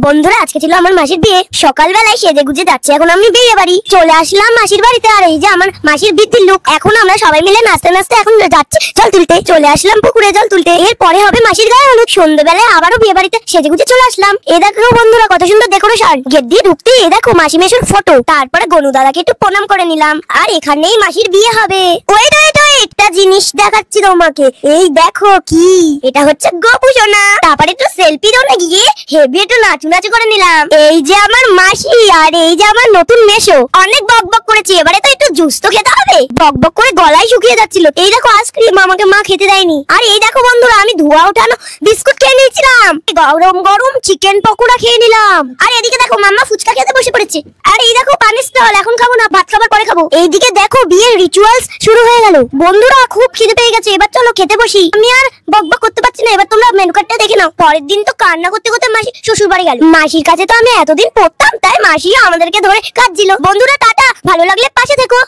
বন্ধুরা আজকে ছিল আমার মাসির বিয়ে। সকালবেলায় সেজে গুজে যাচ্ছে এখন আমি বিয়ে বাড়ি চলে আসলাম মাসির বাড়িতে। আর এই যে আমার মাসির বৃদ্ধির লোক। এখন আমরা সবাই মিলে নাচতে নাচতে এখন যাচ্ছি জল তুলতে। চলে আসলাম পুকুরে জল তুলতে। এরপরে হবে মাসির গায়ে হলুদ। সন্ধ্যাবেলায় আবারও বিয়ে বাড়িতে সেজে গুজে চলে আসলাম। এ দেখো বন্ধুরা কত সুন্দর ডেকোরেশন। গেট দিয়ে ঢুকতে এ দেখো মাসি মেশোর ফটো। তারপরে গনু দাদাকে একটু প্রণাম করে নিলাম। আর এখানেই মাসির বিয়ে হবে। ওয়েট ওয়েট ওয়েট, একটা জিনিস দেখাচ্ছি তোমাকে। এই দেখো কি, এটা হচ্ছে গোপু সোনা। তারপরে একটু সেলফি তোলা গিয়ে হেভি একটু নাচু নাচু করে নিলাম। এই যে আমার মাসি আর এই যে আমার নতুন মেশো। অনেক বক বক করেছি, এবারে তো একটু জুস তো খেতে হবে। বক বক করে গলায় শুকিয়ে যাচ্ছিল। এই দেখো আইসক্রিম আমাকে মা খেতে দেয়নি। আর এই দেখো বন্ধুরা আমি ধোয়া ওঠানো বিস্কুট খেয়ে নিয়েছিলাম। গরম গরম চিকেন পকোড়া খেয়ে নিলাম। আর এদিকে দেখো মাম্মা ফুচকা খেতে বসে পড়েছে। আর এই দেখো পানির স্টল, এখন খাবো না, ভাত খাবার পরে খাবো। এইদিকে দেখো বিয়ের রিচুয়ালস শুরু হয়ে গেল। বন্ধুরা খুব খিদে পেয়ে গেছে, এবার চলো খেতে বসি। আমি আর বক বক করতে পারছি না, এবার তোমরা মেনু কার্ডটা দেখে নাও। পরের দিন তো কান্না করতে করতে মাসি শ্বশুর বাড়ি গেল। মাসির কাছে তো আমি এতদিন পড়তাম, তাই মাসি আমাদেরকে ধরে কাঁদছিল। বন্ধুরা টাটা, ভালো লাগলে পাশে থেকো।